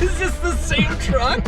Is this the same truck?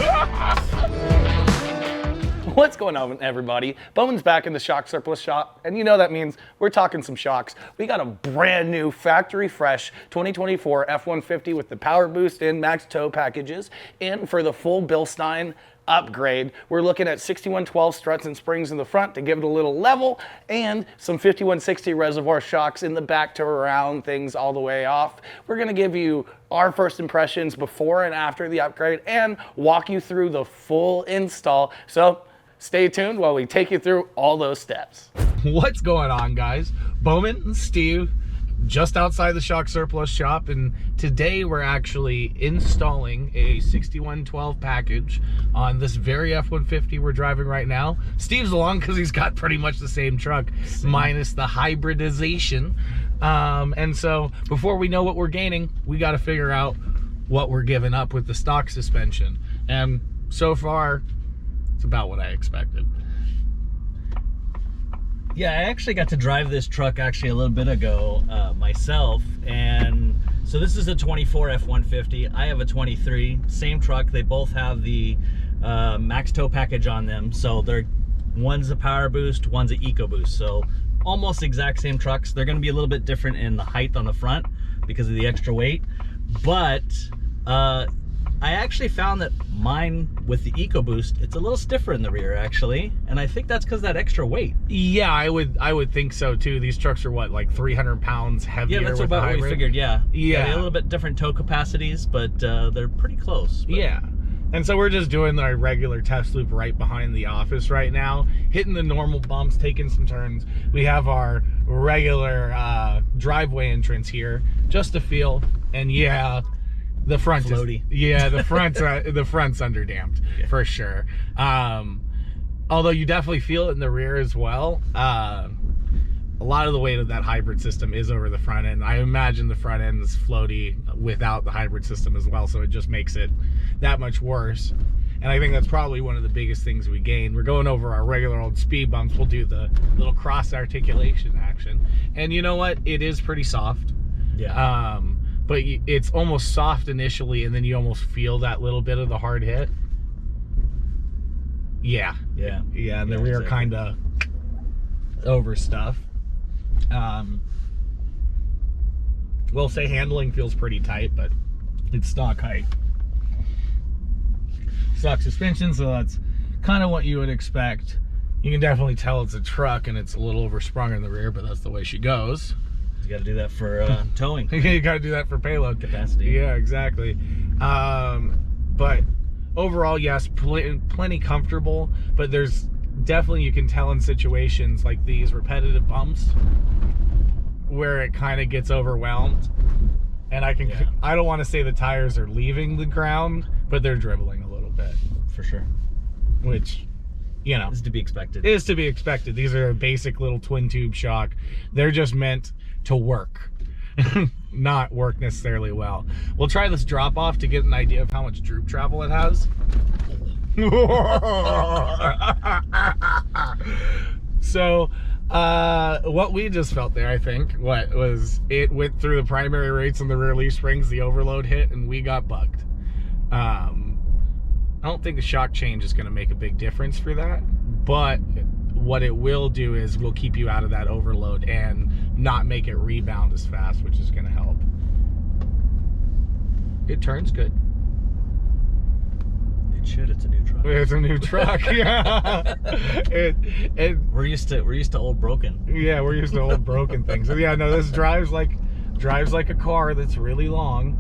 What's going on, everybody? Bowman's back in the shock surplus shop, and you know that means we're talking some shocks. We got a brand new factory fresh 2024 F150 with the power boost and max tow packages, and for the full Bilstein upgrade, we're looking at 6112 struts and springs in the front to give it a little level, and some 5160 reservoir shocks in the back to round things all the way off. We're gonna give you our first impressions before and after the upgrade and walk you through the full install. So stay tuned while we take you through all those steps. What's going on, guys? Bowman and Steve just outside the shock surplus shop, and today we're actually installing a 6112 package on this very F150 we're driving right now. Steve's along because he's got pretty much the same truck minus the hybridization, and so before we know what we're gaining, we got to figure out what we're giving up with the stock suspension, and so far it's about what I expected. Yeah, I actually got to drive this truck actually a little bit ago myself, and so this is a 24 F150. I have a 23, same truck. They both have the max tow package on them, so one's a power boost, one's an eco boost, so almost exact same trucks. They're going to be a little bit different in the height on the front because of the extra weight, but I actually found that mine with the EcoBoost, it's a little stiffer in the rear actually, and I think that's because of that extra weight. Yeah, I would think so too. These trucks are what, like 300 pounds heavier? Yeah, that's with about the what we figured. Yeah, yeah, a little bit different tow capacities, but they're pretty close. But yeah, and so we're just doing our regular test loop right behind the office right now, hitting the normal bumps, taking some turns. We have our regular driveway entrance here, just to feel, and yeah, the front floaty. The front's underdamped, yeah, for sure. Although you definitely feel it in the rear as well. A lot of the weight of that hybrid system is over the front end. I imagine the front end is floaty without the hybrid system as well, so it just makes it that much worse. And I think that's probably one of the biggest things we gain. We're going over our regular old speed bumps. We'll do the little cross articulation action, and you know what? It is pretty soft. Yeah. But it's almost soft initially, and then you almost feel that little bit of the hard hit. Yeah. Yeah. Yeah, and the rear exactly. kind of over stuff. We'll say handling feels pretty tight, but it's stock height. Stock suspension, so that's kind of what you would expect. You can definitely tell it's a truck, and it's a little oversprung in the rear, but that's the way she goes. You got to do that for towing. You got to do that for payload capacity. Yeah, exactly. But overall, yes, plenty comfortable. But there's definitely, you can tell in situations like these repetitive bumps where it kind of gets overwhelmed. And I don't want to say the tires are leaving the ground, but they're dribbling a little bit. For sure. Which, you know, is to be expected. Is to be expected. These are a basic little twin tube shock. They're just meant to work, not work necessarily well. We'll try this drop off to get an idea of how much droop travel it has. So what we just felt there, I think, it went through the primary rates and the rear leaf springs, the overload hit, and we got bugged. I don't think the shock change is going to make a big difference for that, but what it will do is we'll keep you out of that overload and not make it rebound as fast, which is going to help. It turns good. It should. It's a new truck. It's a new truck. Yeah. We're used to old broken. Yeah, we're used to old broken things. So yeah, no, this drives like a car that's really long.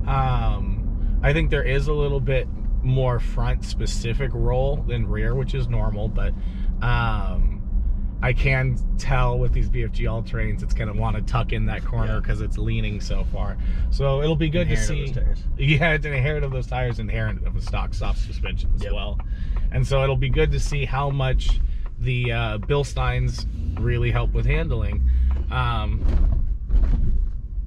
I think there is a little bit more front specific roll than rear, which is normal, but I can tell with these BFG all-terrains it's going to want to tuck in that corner because it's leaning so far. So it'll be good to see. Yeah, it's inherent of those tires, inherent of a stock soft suspension as well. And so it'll be good to see how much the Bilsteins really help with handling.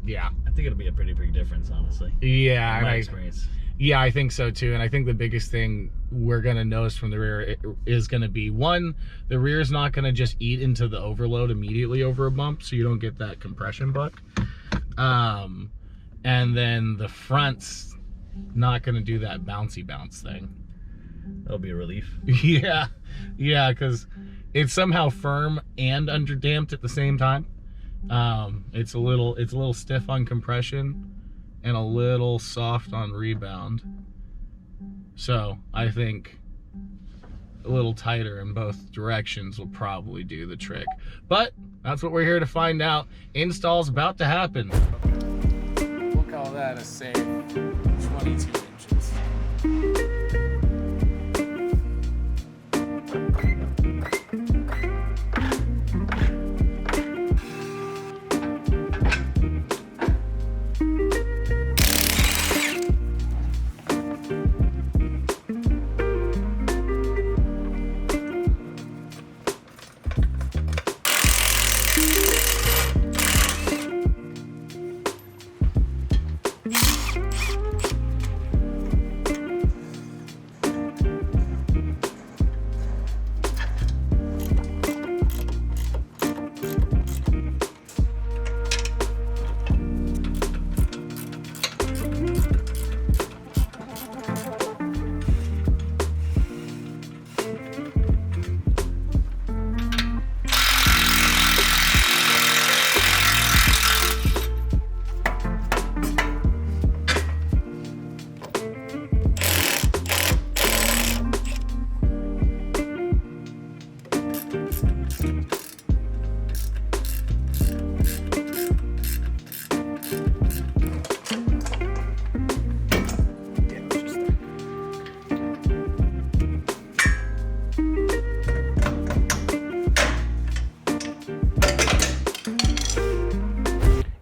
Yeah. I think it'll be a pretty big difference, honestly. Yeah. In my experience. Yeah, I think so too. And I think the biggest thing we're going to notice from the rear is going to be, one, the rear is not going to just eat into the overload immediately over a bump, so you don't get that compression buck. And then the front's not gonna do that bouncy bounce thing. That'll be a relief. Yeah, because it's somehow firm and underdamped at the same time. It's a little stiff on compression and a little soft on rebound. So I think a little tighter in both directions will probably do the trick. But that's what we're here to find out. Install's about to happen. We'll call that a safe 22 inches.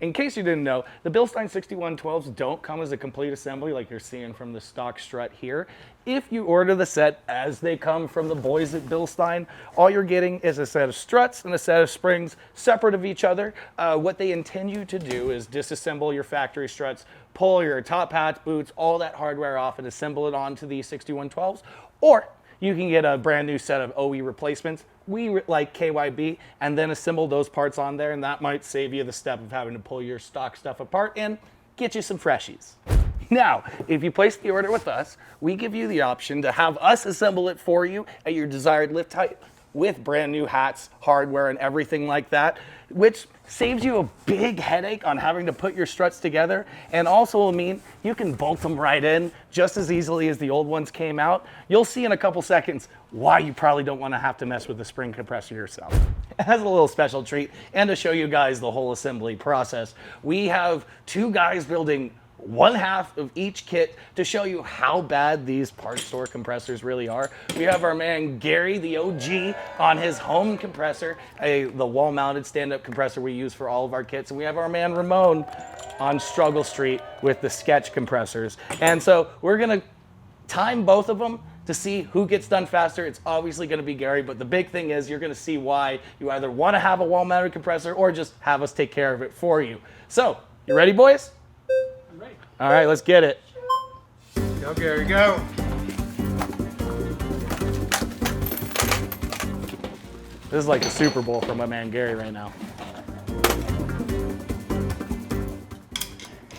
In case you didn't know, the Bilstein 6112s don't come as a complete assembly like you're seeing from the stock strut here. If you order the set as they come from the boys at Bilstein, all you're getting is a set of struts and a set of springs separate of each other. What they intend you to do is disassemble your factory struts, pull your top hats, boots, all that hardware off and assemble it onto the 6112s. Or you can get a brand new set of OE replacements. We like KYB, and then assemble those parts on there, and that might save you the step of having to pull your stock stuff apart and get you some freshies. Now, if you place the order with us, we give you the option to have us assemble it for you at your desired lift height with brand new hats, hardware, and everything like that, which saves you a big headache on having to put your struts together, and also will mean you can bolt them right in just as easily as the old ones came out. You'll see in a couple seconds why you probably don't want to have to mess with the spring compressor yourself. As a little special treat, and to show you guys the whole assembly process, we have two guys building one half of each kit to show you how bad these parts store compressors really are. We have our man Gary, the OG, on his home compressor, the wall-mounted stand-up compressor we use for all of our kits. And we have our man Ramon on Struggle Street with the sketch compressors. And so we're gonna time both of them to see who gets done faster. It's obviously gonna be Gary, but the big thing is you're gonna see why you either wanna have a wall-mounted compressor or just have us take care of it for you. So, you ready, boys? All right, let's get it. Go, Gary, go. This is like the Super Bowl for my man Gary right now.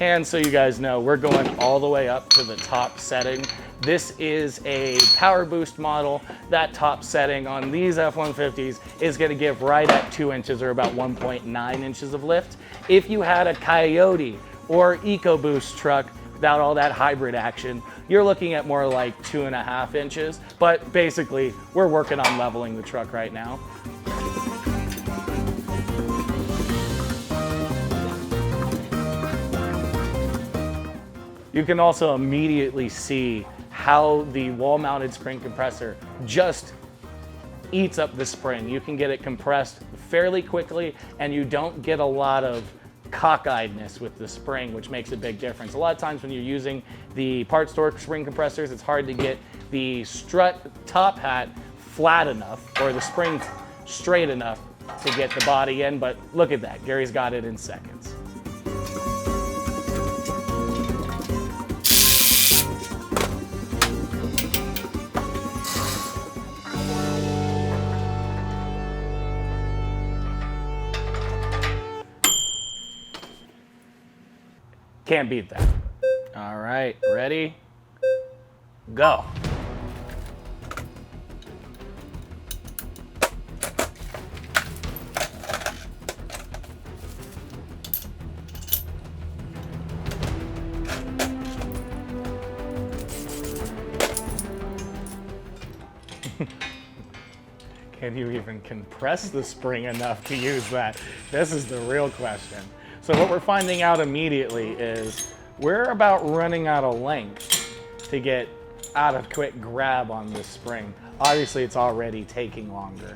And so you guys know, we're going all the way up to the top setting. This is a power boost model. That top setting on these F150s is gonna give right at 2 inches or about 1.9 inches of lift. If you had a Coyote or EcoBoost truck without all that hybrid action, you're looking at more like 2.5 inches. But basically, we're working on leveling the truck right now. You can also immediately see how the wall-mounted spring compressor just eats up the spring. You can get it compressed fairly quickly, and you don't get a lot of cockeyedness with the spring, which makes a big difference. A lot of times when you're using the part store spring compressors, it's hard to get the strut top hat flat enough or the spring straight enough to get the body in, but look at that, Gary's got it in seconds. Can't beat that. All All right, ready? Go. Can you even compress the spring enough to use that? This is the real question. So what we're finding out immediately is we're about running out of length to get out of quick grab on this spring. Obviously, it's already taking longer.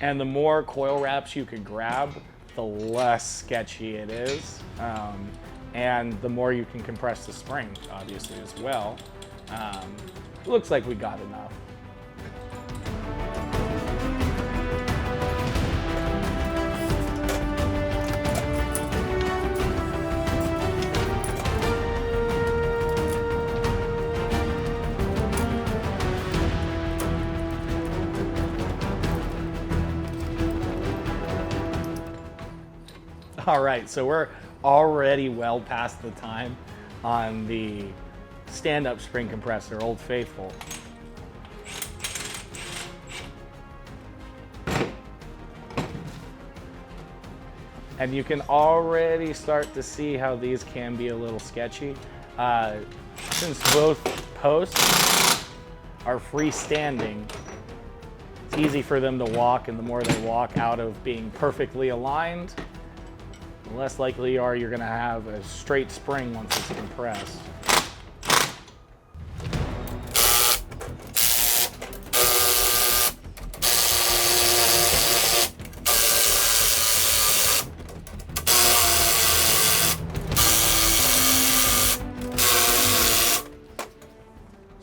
And the more coil wraps you can grab, the less sketchy it is. And the more you can compress the spring, obviously, as well. It looks like we got enough. All right, so we're already well past the time on the stand-up spring compressor, Old Faithful. And you can already start to see how these can be a little sketchy. Since both posts are freestanding, it's easy for them to walk, and the more they walk out of being perfectly aligned, the less likely you are you're gonna have a straight spring once it's compressed.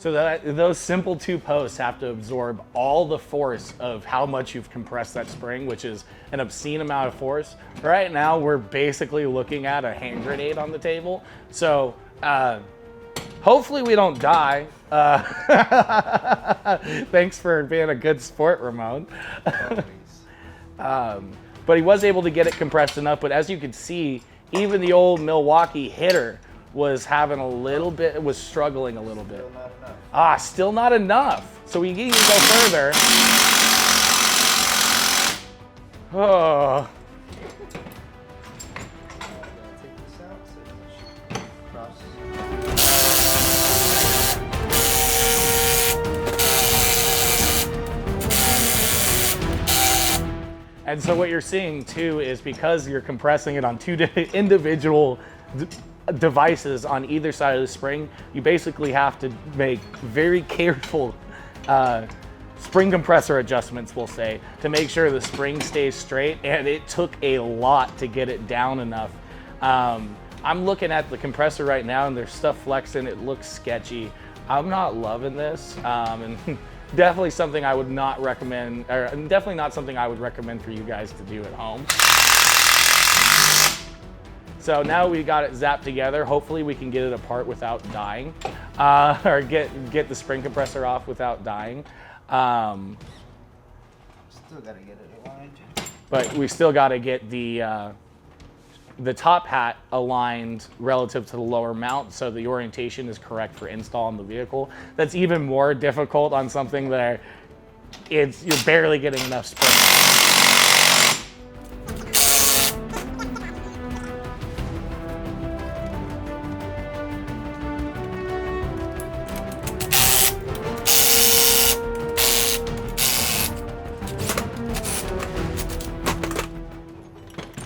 So those simple two posts have to absorb all the force of how much you've compressed that spring, which is an obscene amount of force. Right now, we're basically looking at a hand grenade on the table. So hopefully we don't die. Thanks for being a good sport, Ramon. But he was able to get it compressed enough. But as you can see, even the old Milwaukee hitter was having a little bit, was struggling a little bit. Still not enough. So we need to go further. Oh. And so what you're seeing too is because you're compressing it on two individual devices on either side of the spring, you basically have to make very careful spring compressor adjustments, we'll say, to make sure the spring stays straight, and it took a lot to get it down enough. I'm looking at the compressor right now and there's stuff flexing, it looks sketchy. I'm not loving this, and definitely something I would not recommend, or definitely not something I would recommend for you guys to do at home. So now we got it zapped together. Hopefully we can get it apart without dying, or get the spring compressor off without dying. Still gotta get it aligned. But we still got to get the top hat aligned relative to the lower mount so the orientation is correct for install in the vehicle. That's even more difficult on something that you're barely getting enough spring.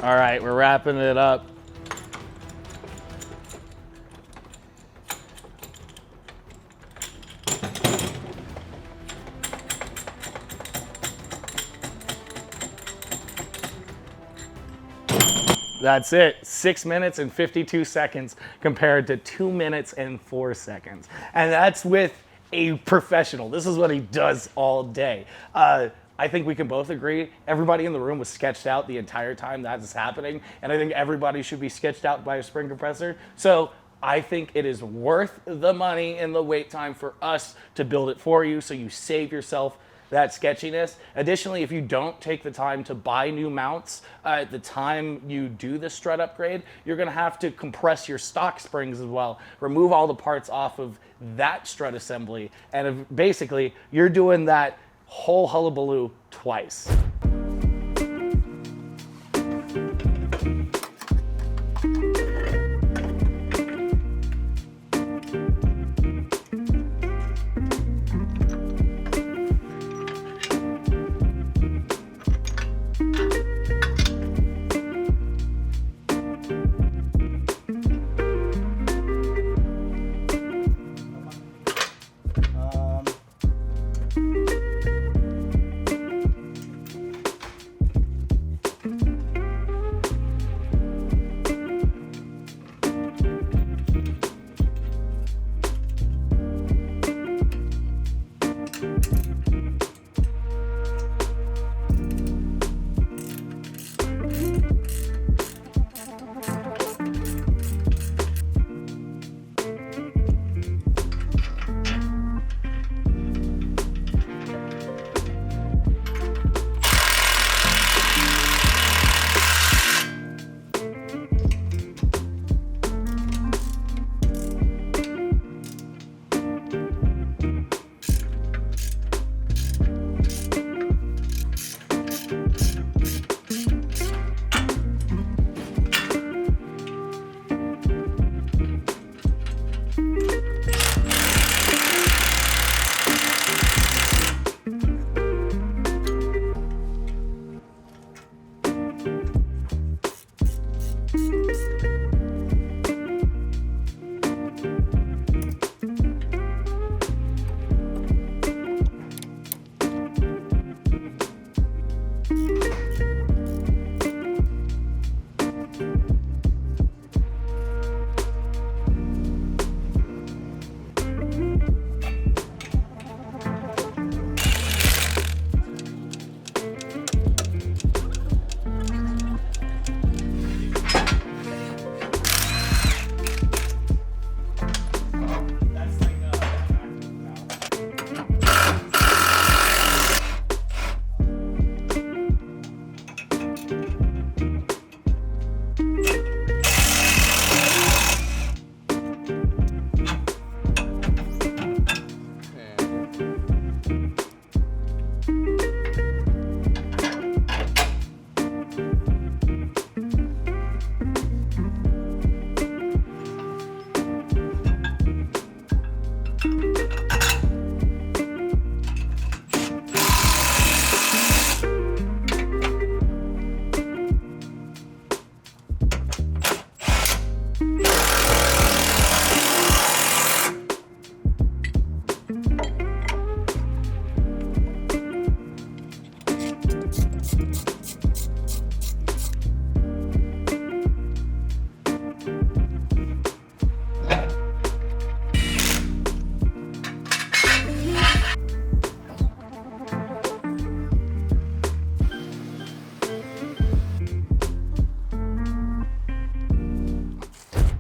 All right, we're wrapping it up. That's it, 6 minutes and 52 seconds compared to 2 minutes and 4 seconds. And that's with a professional. This is what he does all day. I think we can both agree everybody in the room was sketched out the entire time that is happening, and I think everybody should be sketched out by a spring compressor. So I think it is worth the money and the wait time for us to build it for you, so you save yourself that sketchiness. Additionally, if you don't take the time to buy new mounts at the time you do the strut upgrade, you're gonna have to compress your stock springs as well, remove all the parts off of that strut assembly, and basically you're doing that whole hullabaloo twice.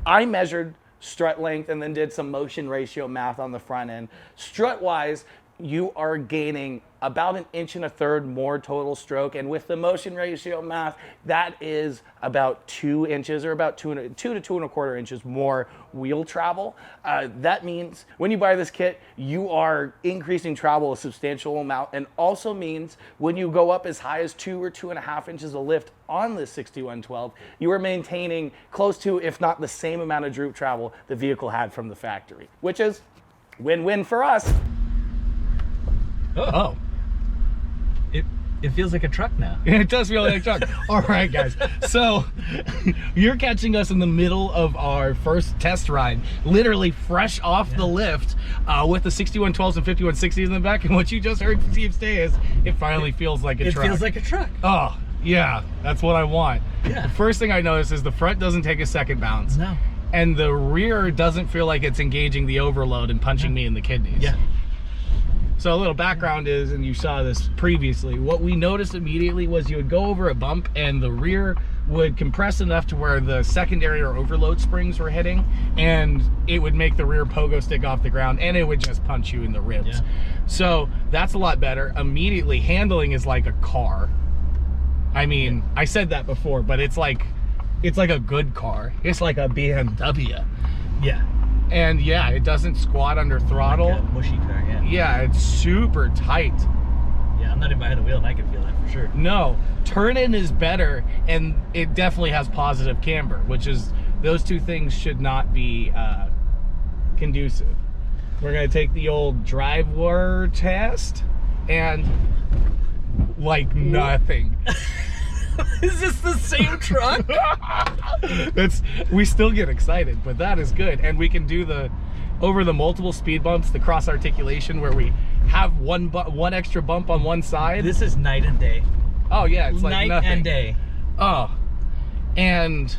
I measured strut length and then did some motion ratio math on the front end. Strut wise, you are gaining about 1.33 inches more total stroke, and with the motion ratio math, that is about 2 inches, or about 2 to 2.25 inches more wheel travel. That means when you buy this kit, you are increasing travel a substantial amount, and also means when you go up as high as 2 or 2.5 inches of lift on the 6112, you are maintaining close to, if not the same amount of droop travel the vehicle had from the factory, which is win-win for us. Oh. It feels like a truck now. It does feel like a truck. All right, guys. So you're catching us in the middle of our first test ride, literally fresh off the lift, with the 6112s and 5160s in the back. And what you just heard Steve say is, it finally feels like a truck. It feels like a truck. Oh, yeah. That's what I want. Yeah. The first thing I noticed is the front doesn't take a second bounce. No. And the rear doesn't feel like it's engaging the overload and punching me in the kidneys. Yeah. So a little background is, and you saw this previously, what we noticed immediately was you would go over a bump and the rear would compress enough to where the secondary or overload springs were hitting, and it would make the rear pogo stick off the ground, and it would just punch you in the ribs. Yeah. So that's a lot better. Immediately, handling is like a car. I mean, I said that before, but it's like a good car. It's like a BMW. Yeah. And yeah, it doesn't squat under throttle. Like a mushy car, yeah. Yeah, it's super tight. Yeah, I'm not even behind the wheel and I can feel that for sure. No, turn-in is better, and it definitely has positive camber, which is, those two things should not be conducive. We're gonna take the old driver test, and like nothing. Is this the same truck? We still get excited, but that is good, and we can do over the multiple speed bumps, the cross articulation, where we have one extra bump on one side. This is night and day. Oh yeah, it's like night nothing. and day. Oh, and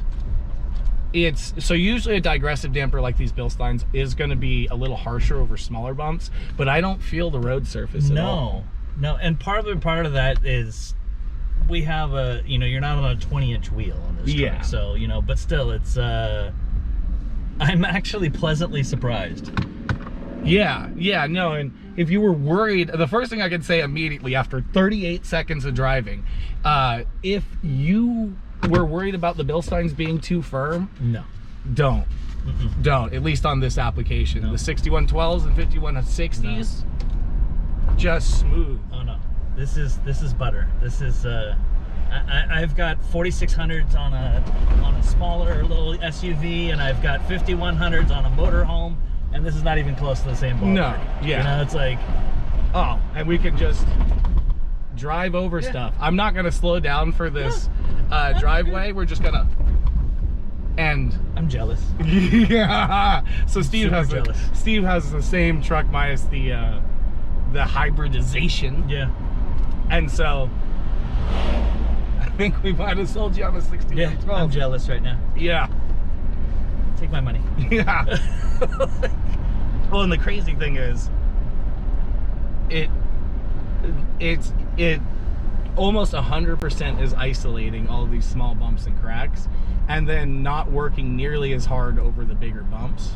so usually a digressive damper like these Bilsteins is going to be a little harsher over smaller bumps, but I don't feel the road surface at all. No, and part of that is we have you're not on a 20-inch wheel on this truck, so but still, it's I'm actually pleasantly surprised. Yeah, no, and if you were worried, the first thing I can say immediately after 38 seconds of driving, if you were worried about the Bilsteins being too firm, No. don't. Don't, at least on this application. No. The 6112s and 5160s, just smooth. Oh no, this is butter. This is I've got 4600s on a smaller little SUV, and I've got 5100s on a motorhome, and this is not even close to the same ballpark. No, yeah. It's like, oh, and we can just drive over stuff. I'm not gonna slow down for this driveway. We're just gonna, and I'm jealous. yeah. So Steve Super has the same truck minus the hybridization. Yeah. And so I think we might have sold you on the 6112. Yeah, I'm jealous right now. Yeah. Take my money. Yeah. Well, and the crazy thing is, it almost 100% is isolating all these small bumps and cracks, and then not working nearly as hard over the bigger bumps.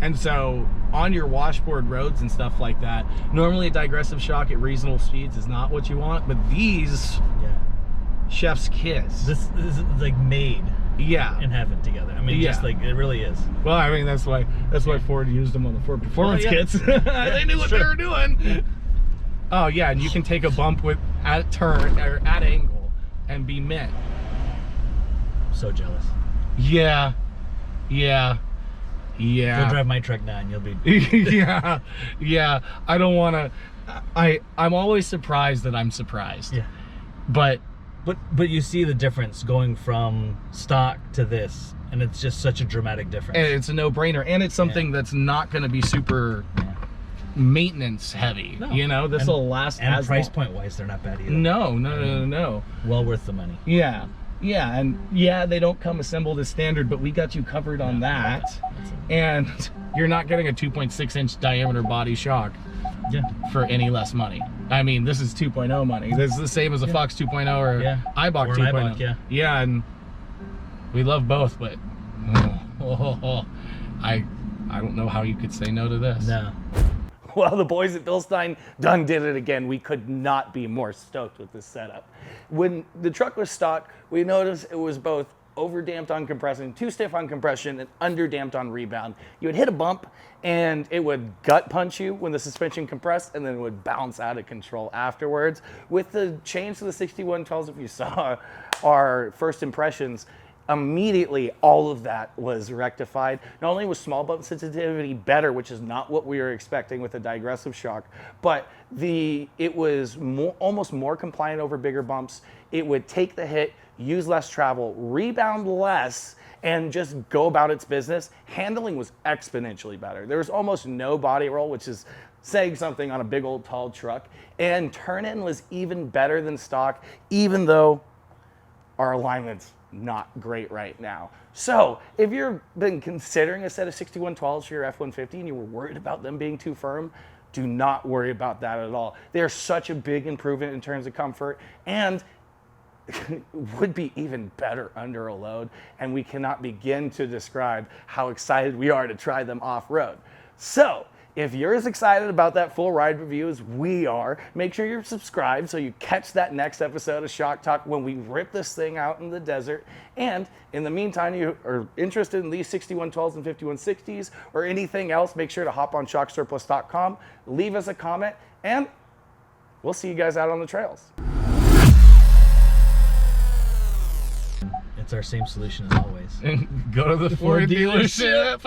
And so on your washboard roads and stuff like that, normally a digressive shock at reasonable speeds is not what you want, but these, chef's kiss. This is like made Yeah. in heaven together. I mean, just like, it really is. Well, I mean, that's why Ford used them on the Ford Performance kits. They knew what they were doing. Oh yeah, and you can take a bump at turn or at angle and be mint. So jealous. Yeah. Go drive my truck now and you'll be yeah. I don't want to. I'm always surprised that I'm surprised. Yeah. But you see the difference going from stock to this, and it's just such a dramatic difference. and it's a no-brainer, and it's something that's not going to be super maintenance heavy. No. This will last. And as price long. point wise, they're not bad either. No. Well worth the money. Yeah, and they don't come assembled as standard, but we got you covered on that. And you're not getting a 2.6-inch diameter body shock for any less money. I mean, this is 2.0 money. This is the same as a Fox 2.0 or Eibach 2.0. Yeah, and we love both, but I don't know how you could say no to this. No. Well, the boys at Bilstein done did it again. We could not be more stoked with this setup. When the truck was stock, we noticed it was both over-damped on compression, too stiff on compression, and under-damped on rebound. You would hit a bump, and it would gut punch you when the suspension compressed, and then it would bounce out of control afterwards. With the change to the 6112s, if you saw our first impressions, immediately all of that was rectified. Not only was small bump sensitivity better, which is not what we were expecting with a digressive shock, but it was almost more compliant over bigger bumps. It would take the hit, use less travel, rebound less, and just go about its business. Handling was exponentially better. There was almost no body roll, which is saying something on a big old tall truck. And turn-in was even better than stock, even though our alignment's not great right now. So if you've been considering a set of 6112s for your F-150 and you were worried about them being too firm, do not worry about that at all. They're such a big improvement in terms of comfort, and would be even better under a load, and we cannot begin to describe how excited we are to try them off-road. So, if you're as excited about that full ride review as we are, make sure you're subscribed so you catch that next episode of Shock Talk when we rip this thing out in the desert. And in the meantime, you are interested in these 6112s and 5160s or anything else, make sure to hop on shocksurplus.com, leave us a comment, and we'll see you guys out on the trails. It's our same solution as always. Go to the Ford dealership.